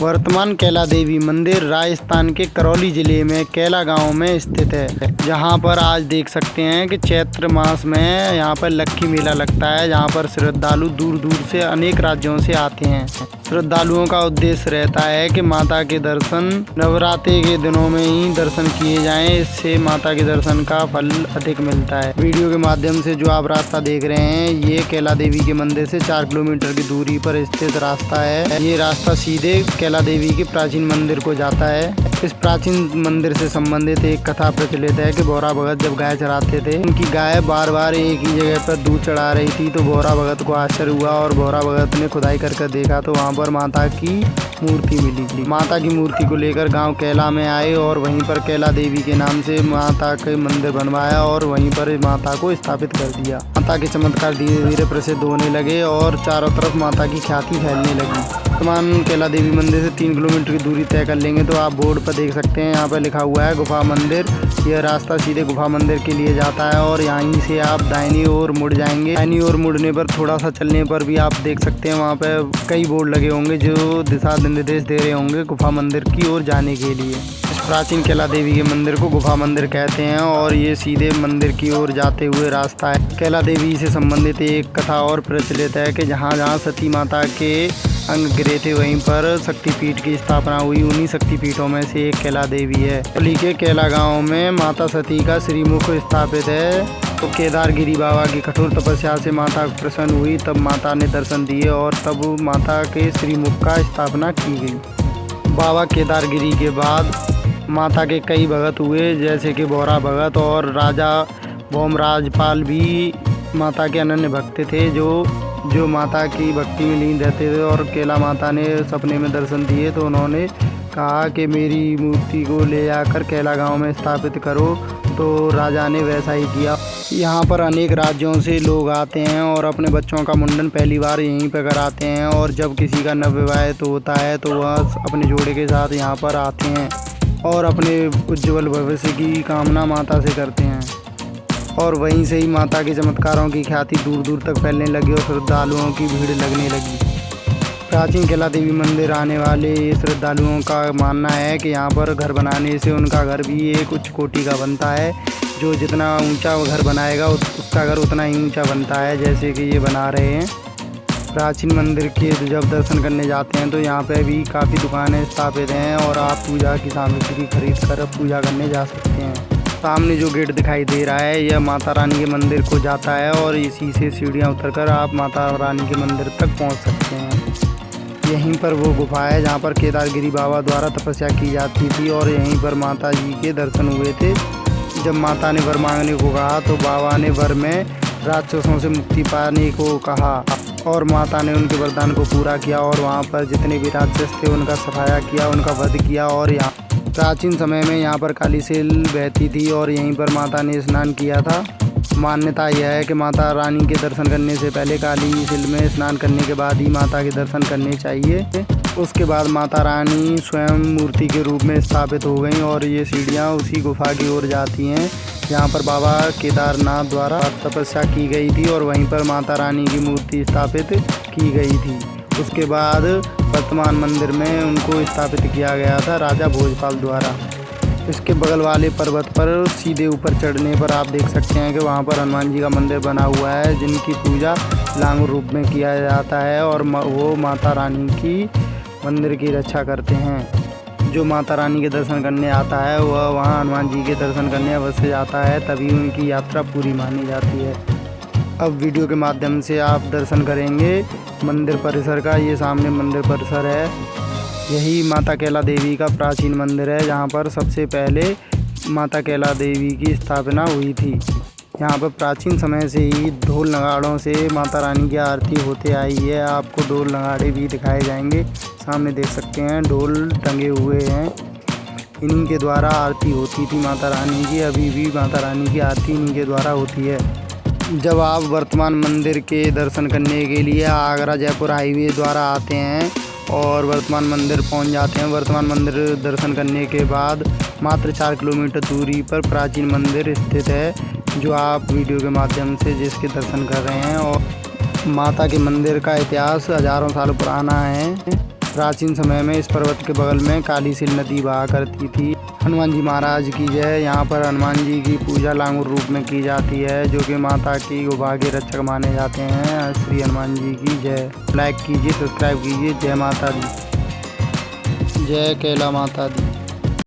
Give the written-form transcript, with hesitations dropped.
वर्तमान कैला देवी मंदिर राजस्थान के करौली जिले में कैला गांव में स्थित है। जहां पर आज देख सकते हैं कि चैत्र मास में यहां पर लक्खी मेला लगता है, जहां पर श्रद्धालु दूर दूर से अनेक राज्यों से आते हैं। श्रद्धालुओं का उद्देश्य रहता है कि माता के दर्शन नवरात्रि के दिनों में ही दर्शन किए जाएं, इससे माता के दर्शन का फल अधिक मिलता है। वीडियो के माध्यम से जो आप रास्ता देख रहे हैं, ये कैला देवी के मंदिर से 4 किलोमीटर की दूरी पर स्थित रास्ता है। ये रास्ता सीधे कैला देवी के प्राचीन मंदिर को जाता है। इस प्राचीन मंदिर से संबंधित एक कथा प्रचलित है कि भोरा भगत जब गाय चराते थे, उनकी गाय बार बार एक ही जगह पर दूध चढ़ा रही थी, तो भोरा भगत को आश्चर्य हुआ और भोरा भगत ने खुदाई कर देखा तो वहाँ पर माता की मूर्ति मिली थी। माता की मूर्ति को लेकर गांव कैला में आए और वहीं पर कैला देवी के नाम से माता के मंदिर बनवाया और वहीं पर माता को स्थापित कर दिया। माता के चमत्कार धीरे धीरे प्रसिद्ध होने लगे और चारों तरफ माता की ख्याति फैलने लगी। वर्तमान कैला देवी मंदिर से 3 किलोमीटर की दूरी तय कर लेंगे तो आप बोर्ड पर देख सकते हैं, यहाँ पर लिखा हुआ है गुफा मंदिर। यह रास्ता सीधे गुफा मंदिर के लिए जाता है और यहीं से आप दाहिनी ओर मुड़ जाएंगे। दाहिनी ओर मुड़ने पर थोड़ा सा चलने पर भी आप देख सकते हैं, वहाँ पर कई बोर्ड लगे होंगे जो दिशा निर्देश दे रहे होंगे गुफा मंदिर की ओर जाने के लिए। इस प्राचीन कैला देवी के मंदिर को गुफा मंदिर कहते हैं और ये सीधे मंदिर की ओर जाते हुए रास्ता है। कैला देवी से संबंधित एक कथा और प्रचलित है कि जहाँ जहाँ सती माता के अंग गिरे थे वहीं पर शक्तिपीठ की स्थापना हुई। उन्हीं शक्तिपीठों में से एक कैला देवी है। करौली के कैला गांव में माता सती का श्रीमुख स्थापित है। तो केदारगिरी बाबा की कठोर तपस्या से माता प्रसन्न हुई, तब माता ने दर्शन दिए और तब माता के श्रीमुख का स्थापना की गई। बाबा केदारगिरी के बाद माता के कई भगत हुए, जैसे कि भोरा भगत और राजा भौमराजपाल भी माता के अनन्य भक्त थे, जो माता की भक्ति में लीन रहते थे। और कैला माता ने सपने में दर्शन दिए तो उन्होंने कहा कि मेरी मूर्ति को ले जाकर कैला गांव में स्थापित करो, तो राजा ने वैसा ही किया। यहाँ पर अनेक राज्यों से लोग आते हैं और अपने बच्चों का मुंडन पहली बार यहीं पर कराते हैं और जब किसी का नवविवाहित होता है तो वह अपने जोड़े के साथ यहाँ पर आते हैं और अपने उज्ज्वल भविष्य की कामना माता से करते हैं। और वहीं से ही माता के चमत्कारों की ख्याति दूर दूर तक फैलने लगी और श्रद्धालुओं की भीड़ लगने लगी। प्राचीन कैला देवी मंदिर आने वाले श्रद्धालुओं का मानना है कि यहाँ पर घर बनाने से उनका घर भी एक उच्च कोटि का बनता है। जो जितना ऊंचा घर बनाएगा उसका घर उतना ही ऊंचा बनता है, जैसे कि ये बना रहे हैं। प्राचीन मंदिर के जब दर्शन करने जाते हैं तो यहाँ पे भी काफ़ी दुकानें स्थापित हैं और आप पूजा की सामग्री खरीद कर पूजा करने जा सकते हैं। सामने जो गेट दिखाई दे रहा है यह माता रानी के मंदिर को जाता है और इसी से सीढ़ियाँ उतरकर आप माता रानी के मंदिर तक पहुँच सकते हैं। यहीं पर वो गुफा है जहाँ पर केदारगिरी बाबा द्वारा तपस्या की जाती थी और यहीं पर माता जी के दर्शन हुए थे। जब माता ने वर मांगने को कहा तो बाबा ने वर में राक्षसों से मुक्ति पाने को कहा और माता ने उनके वरदान को पूरा किया और वहाँ पर जितने भी राक्षस थे उनका सफाया किया, उनका वध किया। और यहाँ प्राचीन समय में यहाँ पर काली सील बहती थी और यहीं पर माता ने स्नान किया था। मान्यता यह है कि माता रानी के दर्शन करने से पहले काली सील में स्नान करने के बाद ही माता के दर्शन करने चाहिए। उसके बाद माता रानी स्वयं मूर्ति के रूप में स्थापित हो गई और ये सीढ़ियाँ उसी गुफा की ओर जाती हैं जहाँ पर बाबा केदारनाथ द्वारा तपस्या की गई थी और वहीं पर माता रानी की मूर्ति स्थापित की गई थी। उसके बाद वर्तमान मंदिर में उनको स्थापित किया गया था राजा भोजपाल द्वारा। इसके बगल वाले पर्वत पर सीधे ऊपर चढ़ने पर आप देख सकते हैं कि वहाँ पर हनुमान जी का मंदिर बना हुआ है, जिनकी पूजा लांगुर रूप में किया जाता है और वो माता रानी की मंदिर की रक्षा करते हैं। जो माता रानी के दर्शन करने आता है वह वहाँ हनुमान जी के दर्शन करने अवश्य जाता है, तभी उनकी यात्रा पूरी मानी जाती है। अब वीडियो के माध्यम से आप दर्शन करेंगे मंदिर परिसर का। ये सामने मंदिर परिसर है, यही माता कैला देवी का प्राचीन मंदिर है जहाँ पर सबसे पहले माता कैला देवी की स्थापना हुई थी। यहाँ पर प्राचीन समय से ही ढोल नगाड़ों से माता रानी की आरती होते आई है। आपको ढोल नगाड़े भी दिखाए जाएंगे, सामने देख सकते हैं ढोल टंगे हुए हैं। इन्हीं के द्वारा आरती होती थी माता रानी की, अभी भी माता रानी की आरती इन्हीं के द्वारा होती है। जब आप वर्तमान मंदिर के दर्शन करने के लिए आगरा जयपुर हाईवे द्वारा आते हैं और वर्तमान मंदिर पहुंच जाते हैं, वर्तमान मंदिर दर्शन करने के बाद मात्र 4 किलोमीटर दूरी पर प्राचीन मंदिर स्थित है, जो आप वीडियो के माध्यम से जिसके दर्शन कर रहे हैं। और माता के मंदिर का इतिहास हजारों साल पुराना है। प्राचीन समय में इस पर्वत के बगल में काली सील नदी बहा करती थी। हनुमान जी महाराज की जय। यहाँ पर हनुमान जी की पूजा लांगुर रूप में की जाती है, जो कि माता की गुफा के रक्षक माने जाते हैं। श्री हनुमान जी की जय। लाइक कीजिए, सब्सक्राइब कीजिए। जय माता दी, जय कैला माता दी।